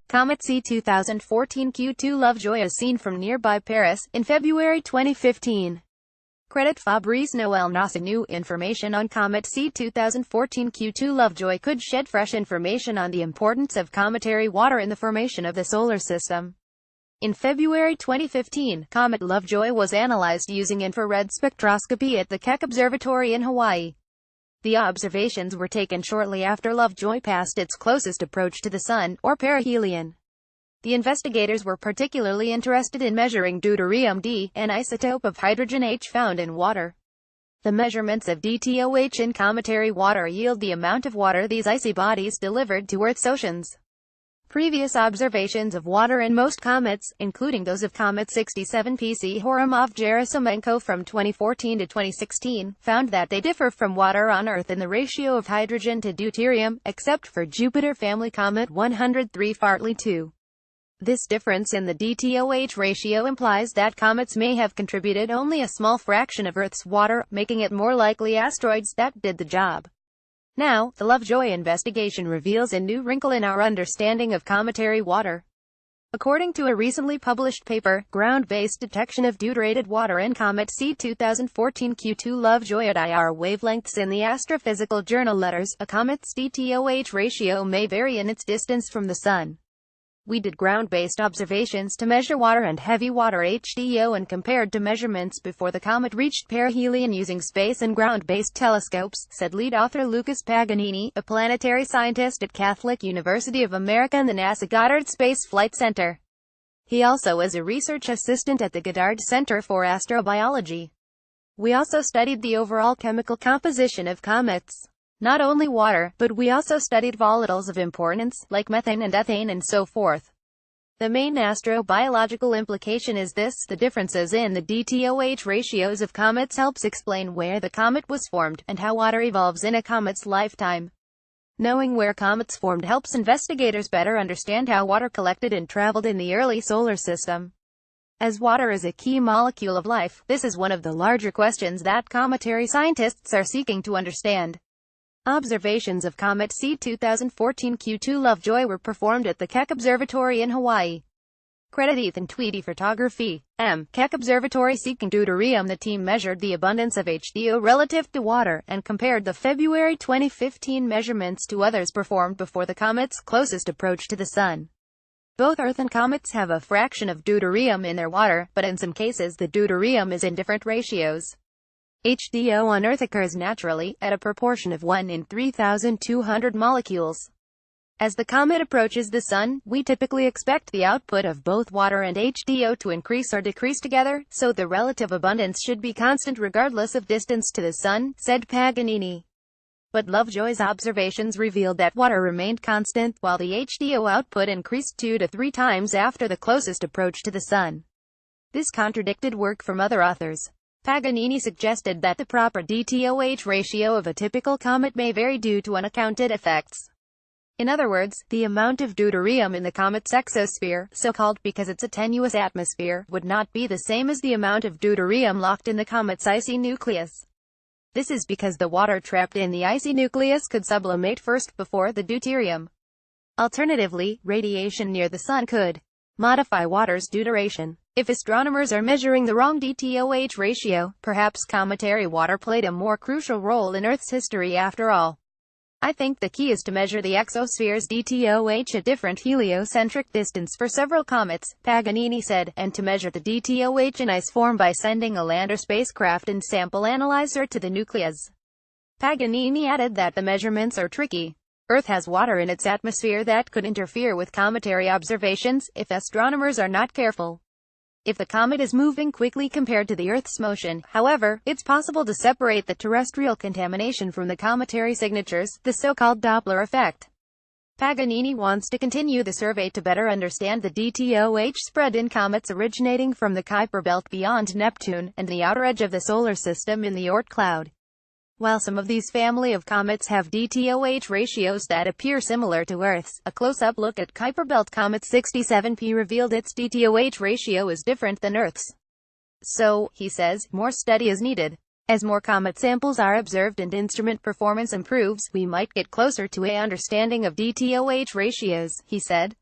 Comet C 2014 Q2 Lovejoy is seen from nearby Paris, in February 2015. Credit Fabrice Noël NASA. New information on Comet C 2014 Q2 Lovejoy could shed fresh information on the importance of cometary water in the formation of the solar system. In February 2015, Comet Lovejoy was analyzed using infrared spectroscopy at the Keck Observatory in Hawaii. The observations were taken shortly after Lovejoy passed its closest approach to the Sun, or perihelion. The investigators were particularly interested in measuring deuterium-D, an isotope of hydrogen H found in water. The measurements of DTOH in cometary water yield the amount of water these icy bodies delivered to Earth's oceans. Previous observations of water in most comets, including those of Comet 67 PC Horoumov-Gerasimenko from 2014 to 2016, found that they differ from water on Earth in the ratio of hydrogen to deuterium, except for Jupiter family Comet 103 Fartley 2. This difference in the DTOH ratio implies that comets may have contributed only a small fraction of Earth's water, making it more likely asteroids that did the job. Now, the Lovejoy investigation reveals a new wrinkle in our understanding of cometary water. According to a recently published paper, ground-based detection of deuterated water in Comet C 2014 Q2 Lovejoy at IR wavelengths in the astrophysical journal Letters, a comet's DTOH ratio may vary in its distance from the Sun. We did ground-based observations to measure water and heavy water HDO and compared to measurements before the comet reached perihelion using space and ground-based telescopes, said lead author Lucas Paganini, a planetary scientist at Catholic University of America and the NASA Goddard Space Flight Center. He also is a research assistant at the Goddard Center for Astrobiology. We also studied the overall chemical composition of comets. Not only water, but we also studied volatiles of importance, like methane and ethane and so forth. The main astrobiological implication is this: the differences in the DTOH ratios of comets helps explain where the comet was formed, and how water evolves in a comet's lifetime. Knowing where comets formed helps investigators better understand how water collected and traveled in the early solar system. As water is a key molecule of life, this is one of the larger questions that cometary scientists are seeking to understand. Observations of Comet C 2014 Q2 Lovejoy were performed at the Keck Observatory in Hawaii. Credit Ethan Tweedy Photography. Keck Observatory seeking deuterium. The team measured the abundance of HDO relative to water, and compared the February 2015 measurements to others performed before the comet's closest approach to the Sun. Both Earth and comets have a fraction of deuterium in their water, but in some cases the deuterium is in different ratios. HDO on Earth occurs naturally, at a proportion of 1 in 3,200 molecules. As the comet approaches the Sun, we typically expect the output of both water and HDO to increase or decrease together, so the relative abundance should be constant regardless of distance to the Sun, said Paganini. But Lovejoy's observations revealed that water remained constant, while the HDO output increased 2 to 3 times after the closest approach to the Sun. This contradicted work from other authors. Paganini suggested that the proper DTOH ratio of a typical comet may vary due to unaccounted effects. In other words, the amount of deuterium in the comet's exosphere, so-called because it's a tenuous atmosphere, would not be the same as the amount of deuterium locked in the comet's icy nucleus. This is because the water trapped in the icy nucleus could sublimate first before the deuterium. Alternatively, radiation near the Sun could modify water's deuteration. If astronomers are measuring the wrong DTOH ratio, perhaps cometary water played a more crucial role in Earth's history after all. I think the key is to measure the exosphere's DTOH at different heliocentric distance for several comets, Paganini said, and to measure the DTOH in ice form by sending a lander spacecraft and sample analyzer to the nucleus. Paganini added that the measurements are tricky. Earth has water in its atmosphere that could interfere with cometary observations, if astronomers are not careful. If the comet is moving quickly compared to the Earth's motion, however, it's possible to separate the terrestrial contamination from the cometary signatures, the so-called Doppler effect. Paganini wants to continue the survey to better understand the DTOH spread in comets originating from the Kuiper belt beyond Neptune, and the outer edge of the solar system in the Oort cloud. While some of these family of comets have DTOH ratios that appear similar to Earth's, a close-up look at Kuiper belt comet 67P revealed its DTOH ratio is different than Earth's. So, he says, more study is needed. As more comet samples are observed and instrument performance improves, we might get closer to an understanding of DTOH ratios, he said.